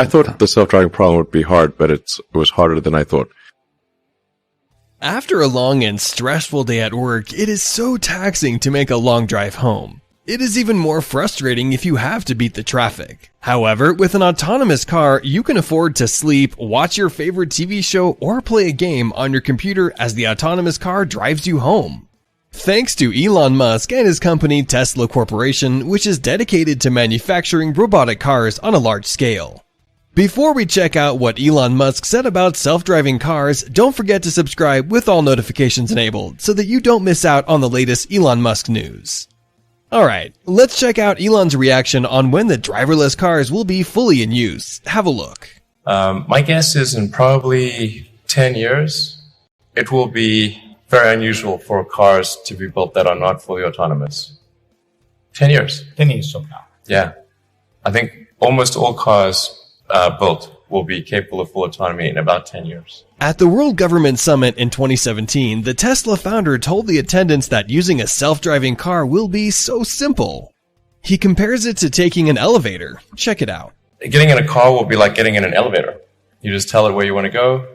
I thought the self-driving problem would be hard, but it was harder than I thought. After a long and stressful day at work, it is so taxing to make a long drive home. It is even more frustrating if you have to beat the traffic. However, with an autonomous car, you can afford to sleep, watch your favorite TV show, or play a game on your computer as the autonomous car drives you home. Thanks to Elon Musk and his company Tesla Corporation, which is dedicated to manufacturing robotic cars on a large scale. Before we check out what Elon Musk said about self-driving cars, don't forget to subscribe with all notifications enabled so that you don't miss out on the latest Elon Musk news. Alright, let's check out Elon's reaction on when the driverless cars will be fully in use. Have a look. My guess is in probably 10 years, it will be very unusual for cars to be built that are not fully autonomous. 10 years. 10 years from now. Yeah. I think almost all cars built will be capable of full autonomy in about 10 years. At the World Government Summit in 2017, the Tesla founder told the attendants that using a self-driving car will be so simple. He compares it to taking an elevator. Check it out. Getting in a car will be like getting in an elevator. You just tell it where you want to go,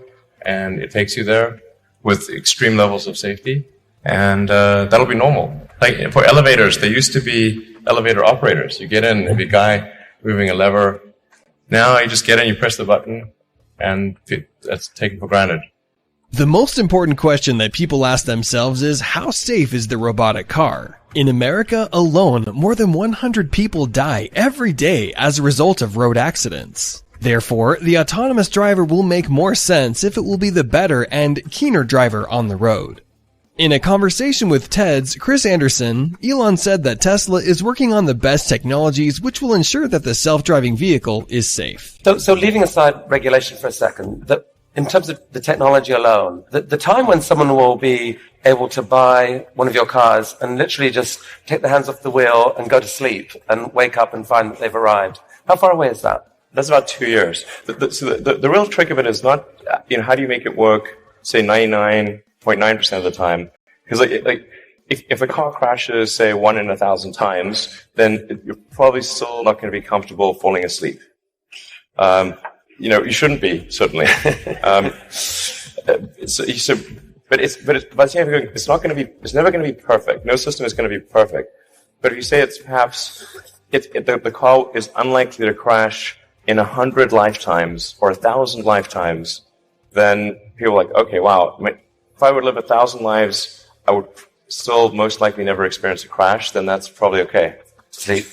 and it takes you there with extreme levels of safety, and that'll be normal. Like for elevators, there used to be elevator operators. You get in, there'd be a guy moving a lever. Now you just get in, you press the button, and that's taken for granted. The most important question that people ask themselves is, how safe is the robotic car? In America alone, more than 100 people die every day as a result of road accidents. Therefore, the autonomous driver will make more sense if it will be the better and keener driver on the road. In a conversation with TED's Chris Anderson, Elon said that Tesla is working on the best technologies which will ensure that the self-driving vehicle is safe. So leaving aside regulation for a second, in terms of the technology alone, the time when someone will be able to buy one of your cars and literally just take their hands off the wheel and go to sleep and wake up and find that they've arrived, how far away is that? That's about 2 years. The real trick of it is not, how do you make it work, say 99.9% of the time? Because if a car crashes, say 1 in 1,000 times, then you're probably still not going to be comfortable falling asleep. You shouldn't be, certainly. But by the same time, it's never going to be perfect. No system is going to be perfect. But if you say it's perhaps, the car is unlikely to crash in 100 lifetimes or 1,000 lifetimes, then people are like, okay, wow, if I would live 1,000 lives, I would still most likely never experience a crash, then that's probably okay. Sleep.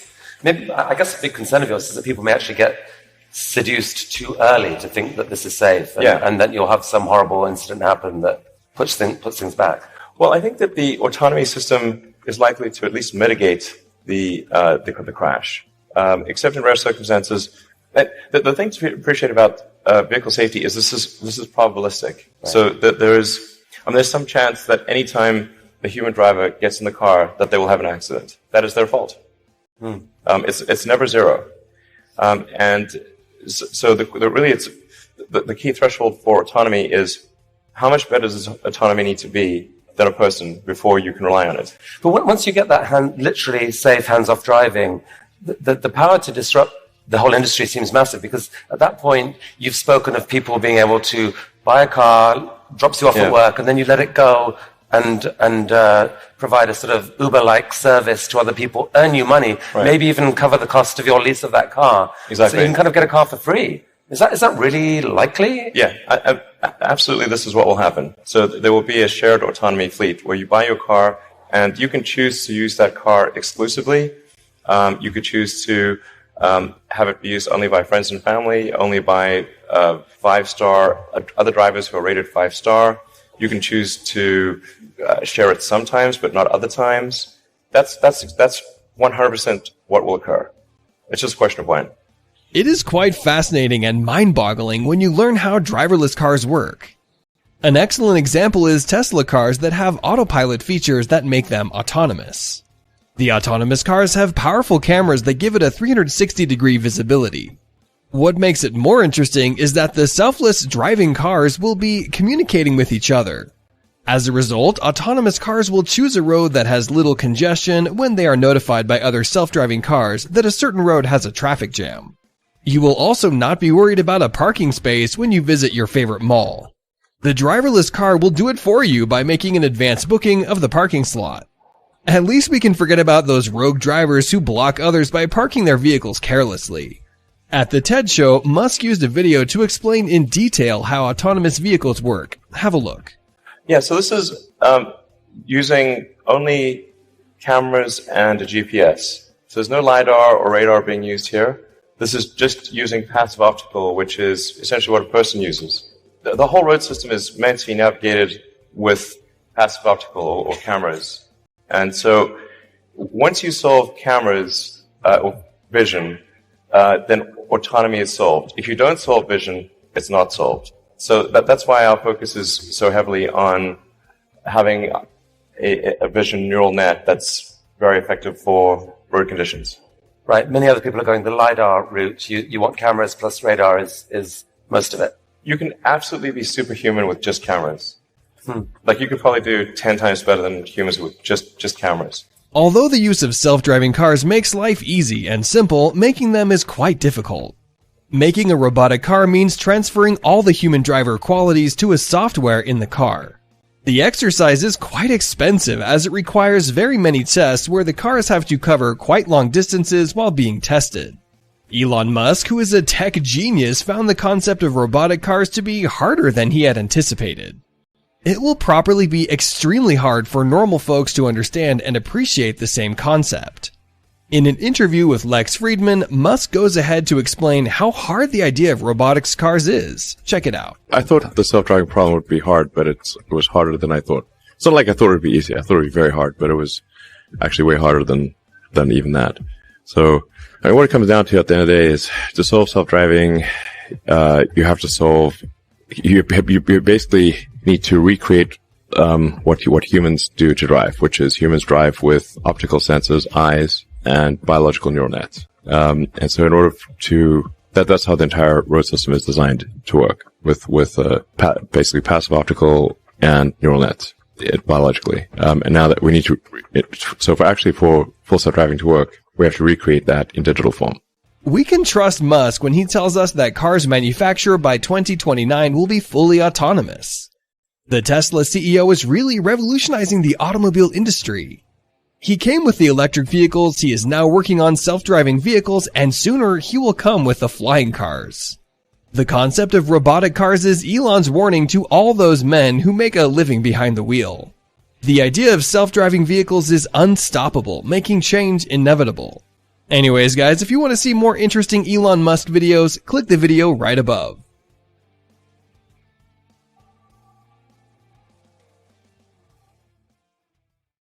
Maybe, I guess a big concern of yours is that people may actually get seduced too early to think that this is safe, and that you'll have some horrible incident happen that puts things back. Well, I think that the autonomy system is likely to at least mitigate the crash, except in rare circumstances. The thing to appreciate about vehicle safety is this is probabilistic. Right. So that there's some chance that anytime the human driver gets in the car that they will have an accident. That is their fault. It's never zero. And so the key threshold for autonomy is how much better does autonomy need to be than a person before you can rely on it. But once you get that literally safe hands-off driving, the power to disrupt the whole industry seems massive, because at that point you've spoken of people being able to buy a car, drops you off at work, and then you let it go and provide a sort of Uber-like service to other people, earn you money, maybe even cover the cost of your lease of that car. Exactly. So you can kind of get a car for free. Is that really likely? Yeah, absolutely. This is what will happen. So there will be a shared autonomy fleet where you buy your car and you can choose to use that car exclusively. You could choose to have it be used only by friends and family, only by 5-star other drivers who are rated 5-star. You can choose to share it sometimes, but not other times. That's 100% what will occur. It's just a question of when. It is quite fascinating and mind-boggling when you learn how driverless cars work. An excellent example is Tesla cars that have autopilot features that make them autonomous. The autonomous cars have powerful cameras that give it a 360-degree visibility. What makes it more interesting is that the selfless driving cars will be communicating with each other. As a result, autonomous cars will choose a road that has little congestion when they are notified by other self-driving cars that a certain road has a traffic jam. You will also not be worried about a parking space when you visit your favorite mall. The driverless car will do it for you by making an advance booking of the parking slot. At least we can forget about those rogue drivers who block others by parking their vehicles carelessly. At the TED show, Musk used a video to explain in detail how autonomous vehicles work. Have a look. Yeah, so this is using only cameras and a GPS. So there's no LiDAR or radar being used here. This is just using passive optical, which is essentially what a person uses. The whole road system is meant to be navigated with passive optical or cameras. And so once you solve cameras or vision, then autonomy is solved. If you don't solve vision, it's not solved. So that's why our focus is so heavily on having a vision neural net that's very effective for road conditions. Right. Many other people are going the LiDAR route. You want cameras plus radar is most of it. You can absolutely be superhuman with just cameras. Like you could probably do 10 times better than humans with just cameras. Although the use of self-driving cars makes life easy and simple, making them is quite difficult. Making a robotic car means transferring all the human driver qualities to a software in the car. The exercise is quite expensive as it requires very many tests where the cars have to cover quite long distances while being tested. Elon Musk, who is a tech genius, found the concept of robotic cars to be harder than he had anticipated. It will probably be extremely hard for normal folks to understand and appreciate the same concept. In an interview with Lex Friedman, Musk goes ahead to explain how hard the idea of robotics cars is. Check it out. I thought the self-driving problem would be hard, but it was harder than I thought. It's not like I thought it would be easy. I thought it would be very hard, but it was actually way harder than even that. So, I mean, what it comes down to at the end of the day is to solve self-driving, you have to solve, you basically need to recreate, what humans do to drive, which is humans drive with optical senses, eyes, and biological neural nets. And so in order to, that's how the entire road system is designed to work with basically passive optical and neural nets, biologically. And now that we need to, so for full self-driving to work, we have to recreate that in digital form. We can trust Musk when he tells us that cars manufactured by 2029 will be fully autonomous. The Tesla CEO is really revolutionizing the automobile industry. He came with the electric vehicles, he is now working on self-driving vehicles, and sooner he will come with the flying cars. The concept of robotic cars is Elon's warning to all those men who make a living behind the wheel. The idea of self-driving vehicles is unstoppable, making change inevitable. Anyways guys, if you want to see more interesting Elon Musk videos, click the video right above.